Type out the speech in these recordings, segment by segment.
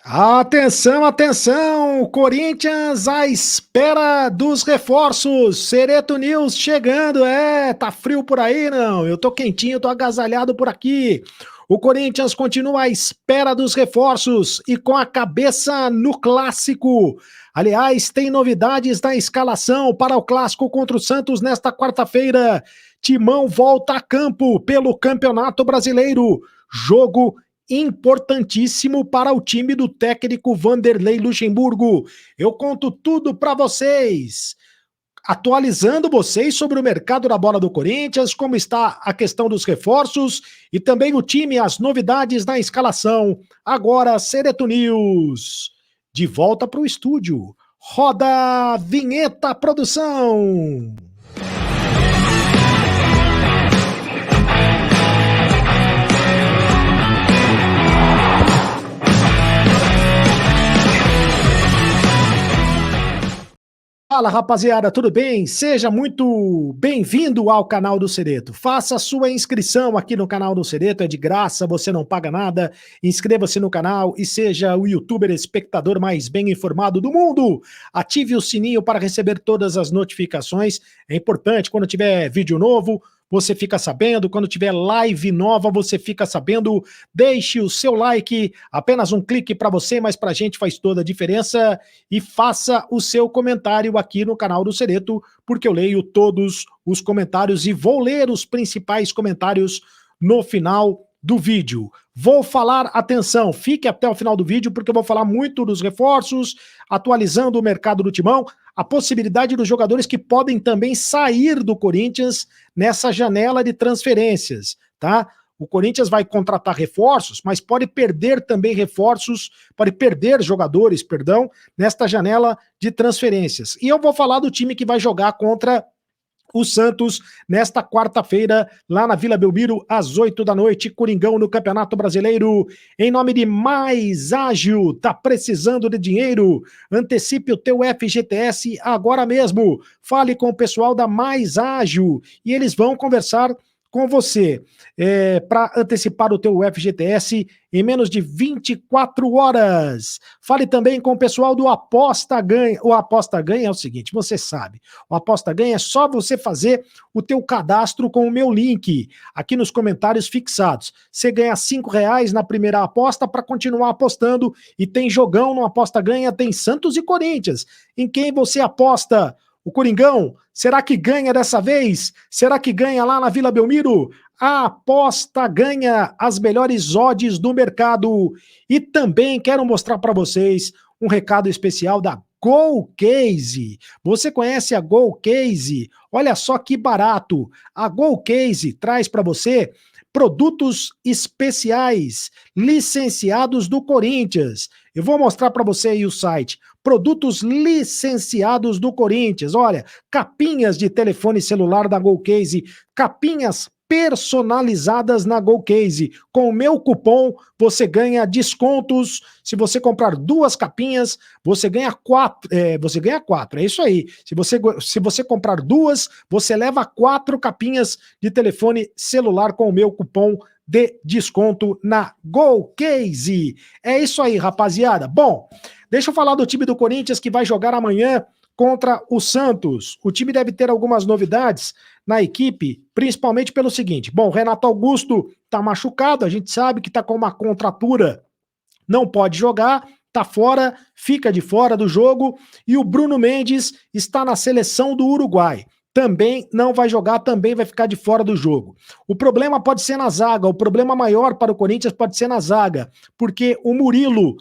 Atenção, atenção! Corinthians à espera dos reforços. Cereto News chegando. Tá frio por aí, não? Eu tô quentinho, tô agasalhado por aqui. O Corinthians continua à espera dos reforços e com a cabeça no clássico. Aliás, tem novidades da escalação para o clássico contra o Santos nesta quarta-feira. Timão volta a campo pelo Campeonato Brasileiro. Jogo importantíssimo para o time do técnico Vanderlei Luxemburgo. Eu conto tudo para vocês, atualizando vocês sobre o mercado da bola do Corinthians, como está a questão dos reforços e também o time, as novidades na escalação. Agora, Cereto News, de volta para o estúdio. Roda a vinheta, produção! Fala, rapaziada, tudo bem? Seja muito bem-vindo ao canal do Cereto. Faça a sua inscrição aqui no canal do Cereto, é de graça, você não paga nada. Inscreva-se no canal e seja o youtuber espectador mais bem informado do mundo. Ative o sininho para receber todas as notificações. É importante, quando tiver vídeo novo, você fica sabendo, quando tiver live nova, você fica sabendo. Deixe o seu like, apenas um clique para você, mas para a gente faz toda a diferença. E faça o seu comentário aqui no canal do Cereto, porque eu leio todos os comentários e vou ler os principais comentários no final do vídeo. Vou falar, atenção, fique até o final do vídeo, porque eu vou falar muito dos reforços, atualizando o mercado do Timão, a possibilidade dos jogadores que podem também sair do Corinthians nessa janela de transferências, tá? O Corinthians vai contratar reforços, mas pode perder também reforços, pode perder jogadores, perdão, nesta janela de transferências. E eu vou falar do time que vai jogar contra o Santos nesta quarta-feira, lá na Vila Belmiro, às 8 da noite, Coringão no Campeonato Brasileiro, em nome de Mais Ágil, tá precisando de dinheiro? Antecipe o teu FGTS agora mesmo, fale com o pessoal da Mais Ágil e eles vão conversar com você para antecipar o teu FGTS em menos de 24 horas. Fale também com o pessoal do Aposta Ganha. O Aposta Ganha é o seguinte, você sabe, o Aposta Ganha é só você fazer o teu cadastro com o meu link aqui nos comentários fixados. Você ganha R$ 5 na primeira aposta para continuar apostando e tem jogão no Aposta Ganha, tem Santos e Corinthians. Em quem você aposta? O Coringão, será que ganha dessa vez? Será que ganha lá na Vila Belmiro? A aposta ganha as melhores odds do mercado. E também quero mostrar para vocês um recado especial da GoCase. Você conhece a GoCase? Olha só que barato. A GoCase traz para você produtos especiais licenciados do Corinthians. Eu vou mostrar para você aí o site. Produtos licenciados do Corinthians. Olha, capinhas de telefone celular da GoCase, capinhas personalizadas na GoCase. Com o meu cupom, você ganha descontos. Se você comprar 2 capinhas, você ganha 4. Você ganha 4, é isso aí. Se você comprar 2, você leva 4 capinhas de telefone celular com o meu cupom de desconto na GoCase. É isso aí, rapaziada. Bom, deixa eu falar do time do Corinthians que vai jogar amanhã contra o Santos. O time deve ter algumas novidades na equipe, principalmente pelo seguinte. Bom, Renato Augusto tá machucado, a gente sabe que tá com uma contratura, não pode jogar, tá fora, fica de fora do jogo, e o Bruno Mendes está na seleção do Uruguai. Também não vai jogar, também vai ficar de fora do jogo. O problema pode ser na zaga, o problema maior para o Corinthians pode ser na zaga, porque o Murilo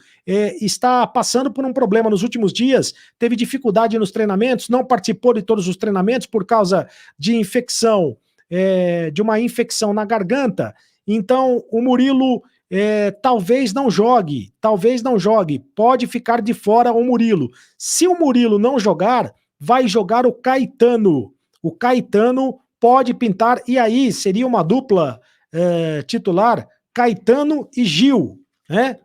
está passando por um problema nos últimos dias, teve dificuldade nos treinamentos, não participou de todos os treinamentos por causa de infecção, de uma infecção na garganta. Então, o Murilo talvez não jogue, pode ficar de fora o Murilo. Se o Murilo não jogar, vai jogar o Caetano. O Caetano pode pintar, e aí seria uma dupla titular, Caetano e Gil, né?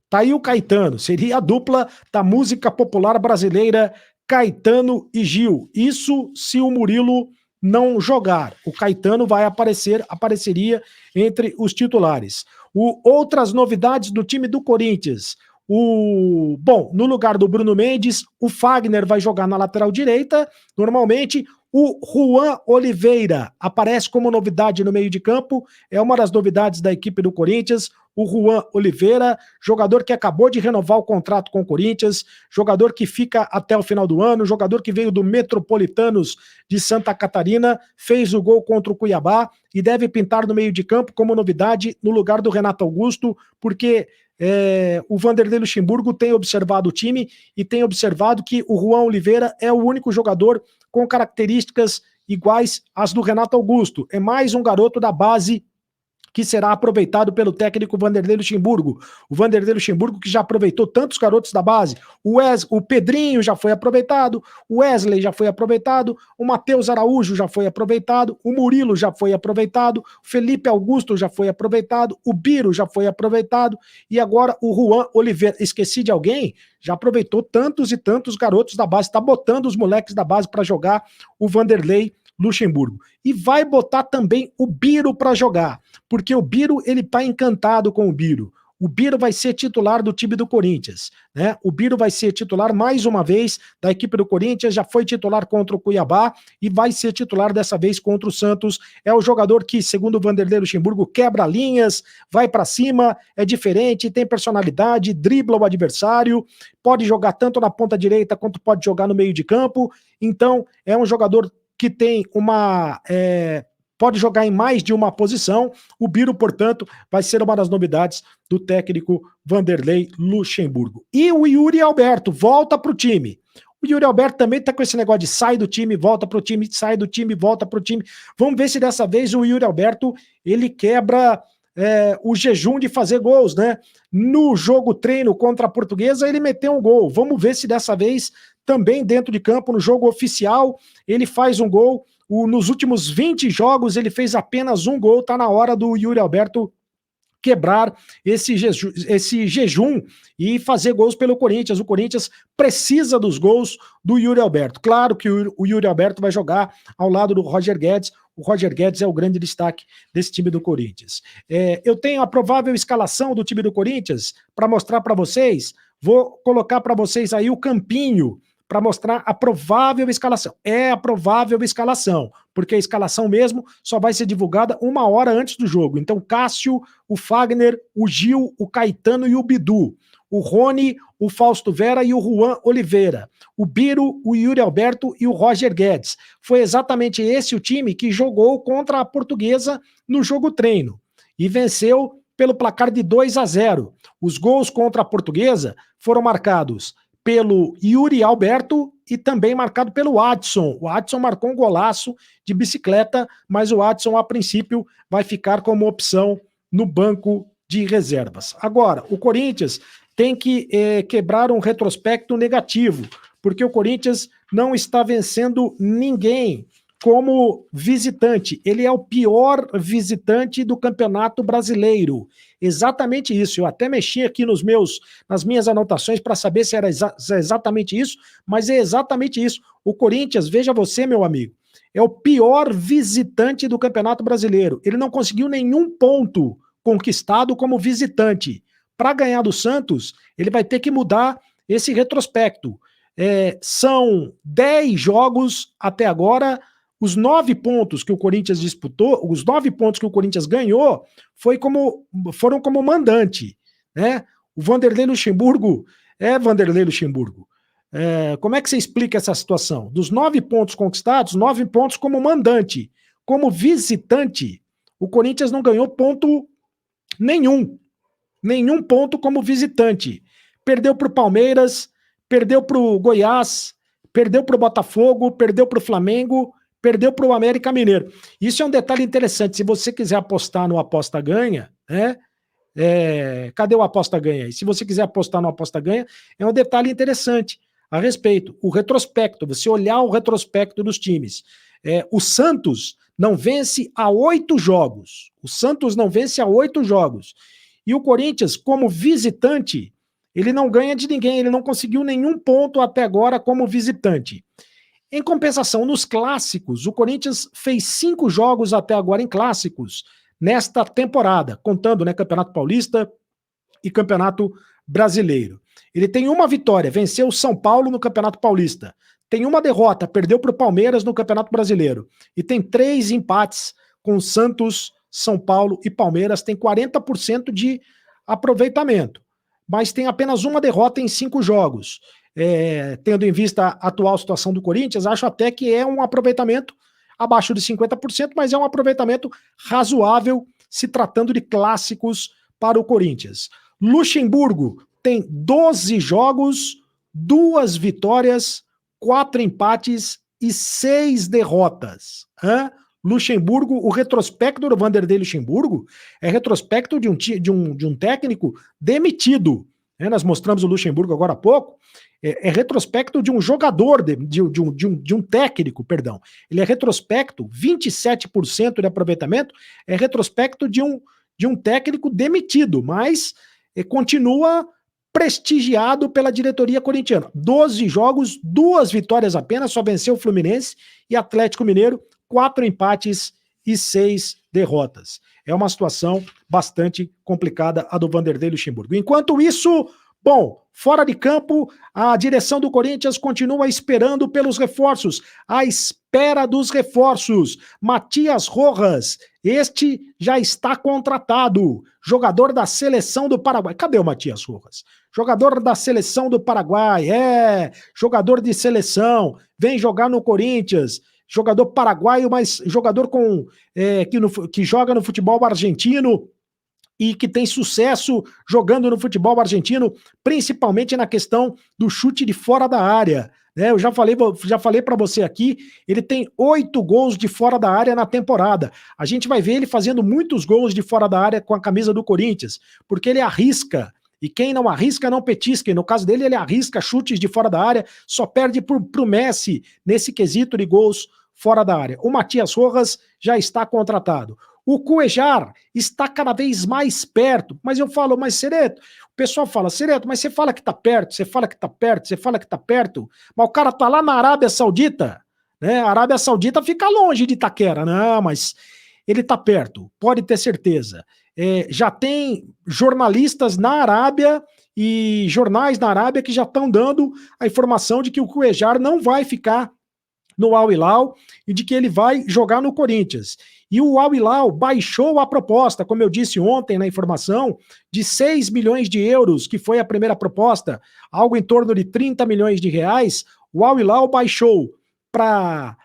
Tá aí o Caetano, seria a dupla da música popular brasileira, Caetano e Gil. Isso se o Murilo não jogar. O Caetano vai apareceria entre os titulares. Outras novidades do time do Corinthians. Bom, no lugar do Bruno Mendes, o Fagner vai jogar na lateral direita, normalmente. O Juan Oliveira aparece como novidade no meio de campo, é uma das novidades da equipe do Corinthians. O Juan Oliveira, jogador que acabou de renovar o contrato com o Corinthians, jogador que fica até o final do ano, jogador que veio do Metropolitanos de Santa Catarina, fez o gol contra o Cuiabá e deve pintar no meio de campo como novidade no lugar do Renato Augusto, porque o Vanderlei Luxemburgo tem observado o time e tem observado que o Juan Oliveira é o único jogador com características iguais às do Renato Augusto. É mais um garoto da base que será aproveitado pelo técnico Vanderlei Luxemburgo. O Vanderlei Luxemburgo que já aproveitou tantos garotos da base. O Pedrinho já foi aproveitado, o Wesley já foi aproveitado, o Matheus Araújo já foi aproveitado, o Murilo já foi aproveitado, o Felipe Augusto já foi aproveitado, o Biro já foi aproveitado e agora o Juan Oliveira. Esqueci de alguém? Já aproveitou tantos e tantos garotos da base, está botando os moleques da base para jogar o Vanderlei Luxemburgo. E vai botar também o Biro para jogar, porque o Biro, ele tá encantado com o Biro. O Biro vai ser titular do time do Corinthians, né? O Biro vai ser titular mais uma vez da equipe do Corinthians, já foi titular contra o Cuiabá e vai ser titular dessa vez contra o Santos. É o jogador que, segundo o Vanderlei Luxemburgo, quebra linhas, vai para cima, é diferente, tem personalidade, dribla o adversário, pode jogar tanto na ponta direita quanto pode jogar no meio de campo. Então, é um jogador que tem pode jogar em mais de uma posição. O Biro, portanto, vai ser uma das novidades do técnico Vanderlei Luxemburgo. E o Yuri Alberto volta para o time. O Yuri Alberto também está com esse negócio de sai do time, volta para o time, sai do time, volta para o time. Vamos ver se dessa vez o Yuri Alberto ele quebra o jejum de fazer gols, né? No jogo treino contra a Portuguesa, ele meteu um gol. Vamos ver se dessa vez, também dentro de campo, no jogo oficial, ele faz um gol. Nos últimos 20 jogos, ele fez apenas um gol. Tá na hora do Yuri Alberto quebrar esse jejum e fazer gols pelo Corinthians. O Corinthians precisa dos gols do Yuri Alberto. Claro que o Yuri Alberto vai jogar ao lado do Roger Guedes. O Roger Guedes é o grande destaque desse time do Corinthians. Eu tenho a provável escalação do time do Corinthians para mostrar para vocês. Vou colocar para vocês aí o campinho para mostrar a provável escalação. É a provável escalação, porque a escalação mesmo só vai ser divulgada 1 hora antes do jogo. Então, Cássio, o Fagner, o Gil, o Caetano e o Bidu. O Rony, o Fausto Vera e o Juan Oliveira. O Biro, o Yuri Alberto e o Roger Guedes. Foi exatamente esse o time que jogou contra a Portuguesa no jogo treino e venceu pelo placar de 2-0. Os gols contra a Portuguesa foram marcados pelo Yuri Alberto e também marcado pelo Adson. O Adson marcou um golaço de bicicleta, mas o Adson, a princípio, vai ficar como opção no banco de reservas. Agora, o Corinthians tem que quebrar um retrospecto negativo, porque o Corinthians não está vencendo ninguém como visitante. Ele é o pior visitante do Campeonato Brasileiro. Exatamente isso. Eu até mexi aqui nas minhas anotações para saber se era exatamente isso, mas é exatamente isso. O Corinthians, veja você, meu amigo, é o pior visitante do Campeonato Brasileiro. Ele não conseguiu nenhum ponto conquistado como visitante. Para ganhar do Santos, ele vai ter que mudar esse retrospecto. São 10 jogos até agora. Os 9 pontos que o Corinthians disputou, os 9 pontos que o Corinthians ganhou, foram como mandante, né? O Vanderlei Luxemburgo Vanderlei Luxemburgo. Como é que você explica essa situação? Dos 9 pontos conquistados, 9 pontos como mandante. Como visitante, o Corinthians não ganhou ponto nenhum. Nenhum ponto como visitante. Perdeu para o Palmeiras, perdeu para o Goiás, perdeu para o Botafogo, perdeu para o Flamengo, perdeu para o América Mineiro. Isso é um detalhe interessante. Se você quiser apostar no Aposta Ganha, né? Cadê o Aposta Ganha aí? Se você quiser apostar no Aposta Ganha, é um detalhe interessante a respeito. O retrospecto, você olhar o retrospecto dos times. O Santos não vence há 8 jogos. O Santos não vence há 8 jogos. E o Corinthians, como visitante, ele não ganha de ninguém. Ele não conseguiu nenhum ponto até agora como visitante. Em compensação, nos clássicos, o Corinthians fez 5 jogos até agora em clássicos nesta temporada, contando, né, Campeonato Paulista, e Campeonato Brasileiro. Ele tem uma vitória, venceu o São Paulo no Campeonato Paulista. Tem uma derrota, perdeu para o Palmeiras no Campeonato Brasileiro. E tem 3 empates com Santos, São Paulo e Palmeiras. Tem 40% de aproveitamento. Mas tem apenas uma derrota em 5 jogos. Tendo em vista a atual situação do Corinthians, acho até que é um aproveitamento abaixo de 50%, mas é um aproveitamento razoável se tratando de clássicos para o Corinthians. Luxemburgo tem 12 jogos, 2 vitórias, 4 empates e 6 derrotas. Luxemburgo, o retrospecto do Vanderlei Luxemburgo é retrospecto de um técnico demitido. Nós mostramos o Luxemburgo agora há pouco. É retrospecto de um jogador, de um técnico, perdão. Ele é retrospecto, 27% de aproveitamento, é retrospecto de um técnico demitido, mas continua prestigiado pela diretoria corintiana. 12 jogos, 2 vitórias apenas, só venceu o Fluminense e Atlético Mineiro, 4 empates e 6 derrotas. É uma situação bastante complicada a do Vanderlei Luxemburgo. Enquanto isso, bom, fora de campo, a direção do Corinthians continua esperando pelos reforços, à espera dos reforços. Matias Rojas, este já está contratado, jogador da seleção do Paraguai. Cadê o Matias Rojas? Jogador da seleção do Paraguai, jogador de seleção, vem jogar no Corinthians, jogador paraguaio, mas jogador que joga no futebol argentino, e que tem sucesso jogando no futebol argentino, principalmente na questão do chute de fora da área. Eu já falei para você aqui, ele tem 8 gols de fora da área na temporada. A gente vai ver ele fazendo muitos gols de fora da área com a camisa do Corinthians, porque ele arrisca, e quem não arrisca não petisca, e no caso dele ele arrisca chutes de fora da área, só perde pro Messi nesse quesito de gols fora da área. O Matias Rojas já está contratado. O Cuéllar está cada vez mais perto, mas eu falo, mas Cereto, o pessoal fala, Cereto, mas você fala que tá perto, você fala que tá perto, você fala que tá perto, mas o cara tá lá na Arábia Saudita, né? A Arábia Saudita fica longe de Itaquera, não, mas ele tá perto, pode ter certeza. Já tem jornalistas na Arábia e jornais na Arábia que já estão dando a informação de que o Cuéllar não vai ficar no Al Hilal e de que ele vai jogar no Corinthians. E o Al Hilal baixou a proposta, como eu disse ontem na informação, de 6 milhões de euros, que foi a primeira proposta, algo em torno de 30 milhões de reais, o Al Hilal baixou para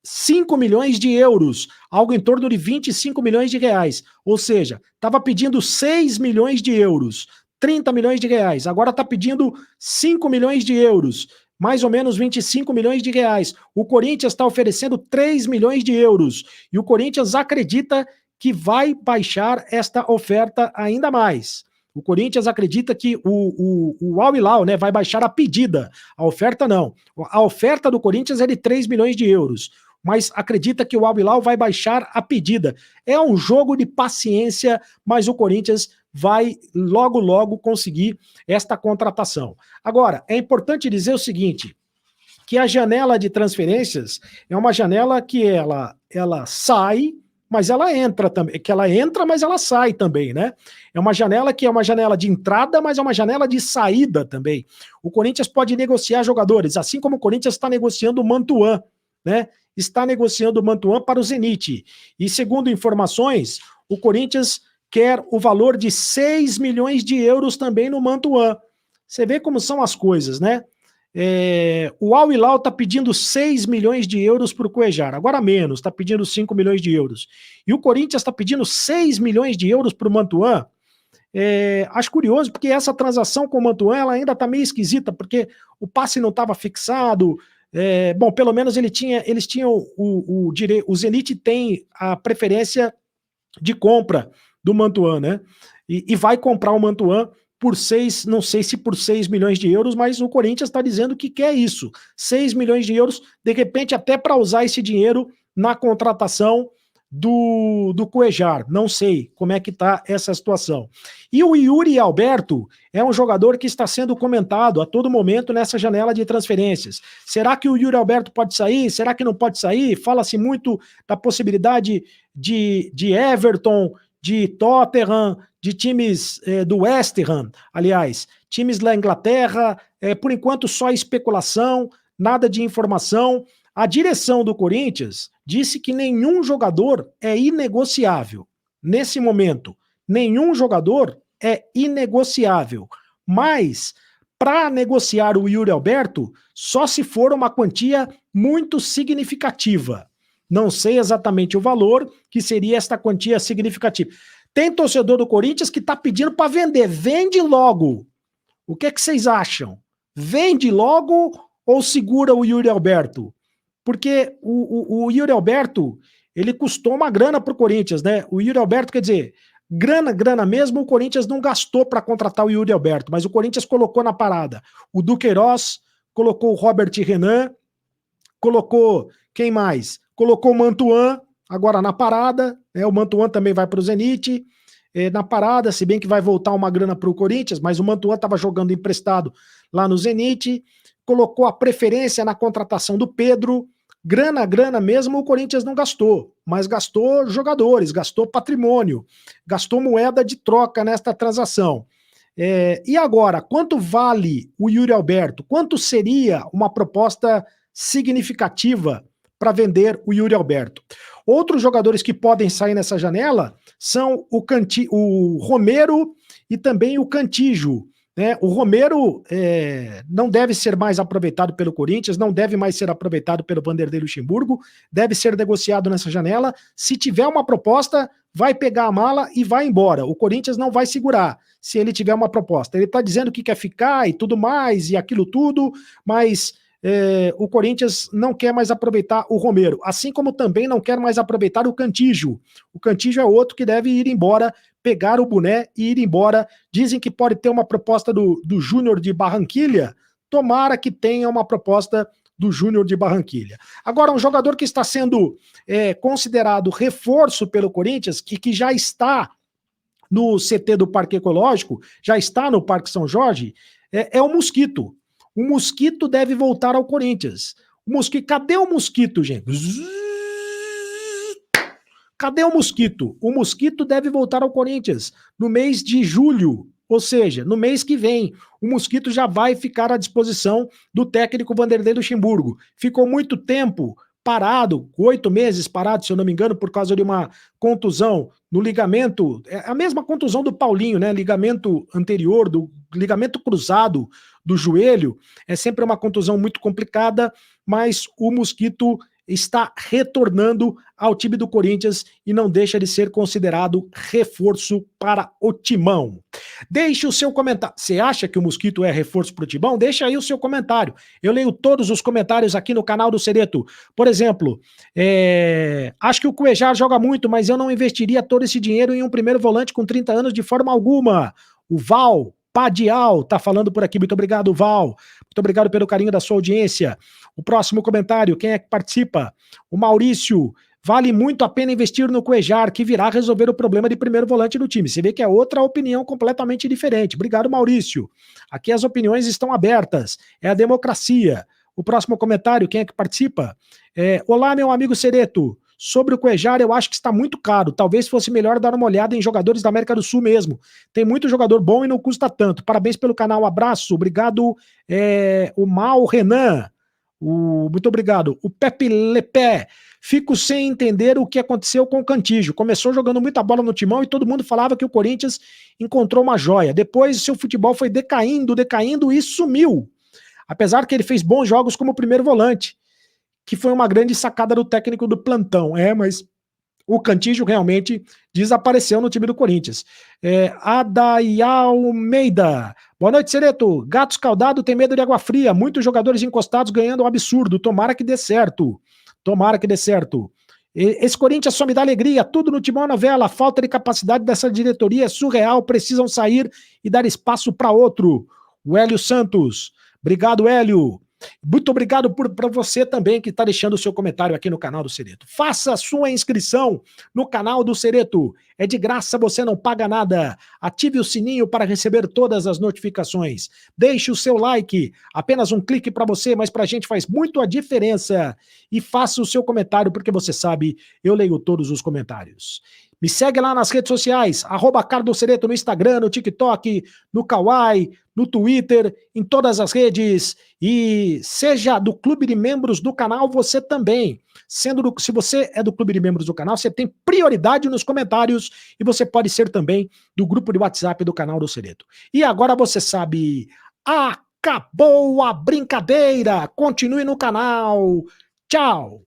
5 milhões de euros, algo em torno de 25 milhões de reais. Ou seja, estava pedindo 6 milhões de euros, 30 milhões de reais, agora está pedindo 5 milhões de euros, mais ou menos 25 milhões de reais. O Corinthians está oferecendo 3 milhões de euros. E o Corinthians acredita que vai baixar esta oferta ainda mais. O Corinthians acredita que o Al Hilal, né, vai baixar a pedida. A oferta não. A oferta do Corinthians é de 3 milhões de euros. Mas acredita que o Al Hilal vai baixar a pedida. É um jogo de paciência, mas o Corinthians vai logo conseguir esta contratação. Agora, é importante dizer o seguinte, que a janela de transferências é uma janela que ela sai, mas ela entra também, que ela entra, mas ela sai também, né? É uma janela que é uma janela de entrada, mas é uma janela de saída também. O Corinthians pode negociar jogadores, assim como o Corinthians está negociando o Mantuan, né? Está negociando o Mantuan para o Zenit. E segundo informações, o Corinthians quer o valor de 6 milhões de euros também no Mantuan. Você vê como são as coisas, né? O Al Hilal está pedindo 6 milhões de euros para o Cuéllar, agora menos, está pedindo 5 milhões de euros. E o Corinthians está pedindo 6 milhões de euros para o Mantuan. Acho curioso, porque essa transação com o Mantuan ela ainda está meio esquisita, porque o passe não estava fixado. Bom, pelo menos eles tinham o Zenit tem a preferência de compra do Mantuan, né? E vai comprar o Mantuan por 6, não sei se por 6 milhões de euros, mas o Corinthians está dizendo que quer isso. 6 milhões de euros, de repente até para usar esse dinheiro na contratação do Cuéllar. Não sei como é que está essa situação. E o Yuri Alberto é um jogador que está sendo comentado a todo momento nessa janela de transferências. Será que o Yuri Alberto pode sair? Será que não pode sair? Fala-se muito da possibilidade de Everton, de Tottenham, de times do West Ham, aliás, times da Inglaterra, por enquanto só especulação, nada de informação. A direção do Corinthians disse que nenhum jogador é inegociável. Nesse momento, nenhum jogador é inegociável. Mas, para negociar o Yuri Alberto, só se for uma quantia muito significativa. Não sei exatamente o valor que seria esta quantia significativa. Tem torcedor do Corinthians que está pedindo para vender. Vende logo. O que é que vocês acham? Vende logo ou segura o Yuri Alberto? Porque o Yuri Alberto, ele custou uma grana para o Corinthians, né? O Yuri Alberto, quer dizer, grana mesmo, o Corinthians não gastou para contratar o Yuri Alberto, mas o Corinthians colocou na parada o Duqueiroz, colocou o Robert Renan, colocou quem mais? Colocou o Mantuan, agora na parada, né? O Mantuan também vai para o Zenit, na parada, se bem que vai voltar uma grana para o Corinthians, mas o Mantuan estava jogando emprestado lá no Zenit, colocou a preferência na contratação do Pedro, grana mesmo o Corinthians não gastou, mas gastou jogadores, gastou patrimônio, gastou moeda de troca nesta transação. E agora, quanto vale o Yuri Alberto? Quanto seria uma proposta significativa para vender o Yuri Alberto? Outros jogadores que podem sair nessa janela são o Romero e também o Cantillo. O Romero não deve ser mais aproveitado pelo Corinthians, não deve mais ser aproveitado pelo Vanderlei Luxemburgo, deve ser negociado nessa janela. Se tiver uma proposta, vai pegar a mala e vai embora. O Corinthians não vai segurar se ele tiver uma proposta. Ele está dizendo que quer ficar e tudo mais, e aquilo tudo, mas o Corinthians não quer mais aproveitar o Romero, assim como também não quer mais aproveitar o Cantillo. O Cantillo é outro que deve ir embora, pegar o boné e ir embora. Dizem que pode ter uma proposta do Júnior de Barranquilha. Tomara que tenha uma proposta do Júnior de Barranquilha. Agora, um jogador que está sendo considerado reforço pelo Corinthians, que já está no CT do Parque Ecológico, já está no Parque São Jorge, é o Mosquito. O Mosquito deve voltar ao Corinthians. Cadê o Mosquito, gente? Cadê o Mosquito? O Mosquito deve voltar ao Corinthians no mês de julho, ou seja, no mês que vem. O Mosquito já vai ficar à disposição do técnico Vanderlei Luxemburgo. Ficou muito tempo parado, 8 meses parado, se eu não me engano, por causa de uma contusão no ligamento, a mesma contusão do Paulinho, né? Ligamento anterior, do ligamento cruzado do joelho. É sempre uma contusão muito complicada, mas o Mosquito está retornando ao time do Corinthians e não deixa de ser considerado reforço para o Timão. Deixe o seu comentário. Você acha que o Mosquito é reforço para o Timão? Deixa aí o seu comentário. Eu leio todos os comentários aqui no canal do Cereto. Por exemplo, acho que o Cuejar joga muito, mas eu não investiria todo esse dinheiro em um primeiro volante com 30 anos de forma alguma. O Val Padial tá falando por aqui. Muito obrigado, Val. Muito obrigado pelo carinho da sua audiência. O próximo comentário, quem é que participa? O Maurício. Vale muito a pena investir no Cuejar, que virá resolver o problema de primeiro volante do time. Você vê que é outra opinião completamente diferente. Obrigado, Maurício. Aqui as opiniões estão abertas. É a democracia. O próximo comentário, quem é que participa? Olá, meu amigo Cereto. Sobre o Cuejar, eu acho que está muito caro. Talvez fosse melhor dar uma olhada em jogadores da América do Sul mesmo. Tem muito jogador bom e não custa tanto. Parabéns pelo canal, abraço. Obrigado, o Mal Renan. Muito obrigado. O Pepe Lepé. Fico sem entender o que aconteceu com o Cantillo. Começou jogando muita bola no Timão e todo mundo falava que o Corinthians encontrou uma joia. Depois seu futebol foi decaindo e sumiu. Apesar que ele fez bons jogos como primeiro volante, que foi uma grande sacada do técnico do plantão. Mas o Cantillo realmente desapareceu no time do Corinthians. Adai Almeida. Boa noite, Cereto. Gato escaldado tem medo de água fria. Muitos jogadores encostados ganhando um absurdo. Tomara que dê certo. Tomara que dê certo. Esse Corinthians só me dá alegria. Tudo no Timão novela. A falta de capacidade dessa diretoria é surreal. Precisam sair e dar espaço para outro. O Hélio Santos. Obrigado, Hélio. Muito obrigado para você também que está deixando o seu comentário aqui no canal do Cereto. Faça a sua inscrição no canal do Cereto. É de graça, você não paga nada. Ative o sininho para receber todas as notificações. Deixe o seu like. Apenas um clique para você, mas para a gente faz muito a diferença. E faça o seu comentário, porque você sabe, eu leio todos os comentários. Me segue lá nas redes sociais, @cardocereto no Instagram, no TikTok, no Kawaii, no Twitter, em todas as redes. E seja do clube de membros do canal você também. Se você é do clube de membros do canal, você tem prioridade nos comentários e você pode ser também do grupo de WhatsApp do canal do Cereto. E agora você sabe, acabou a brincadeira! Continue no canal. Tchau!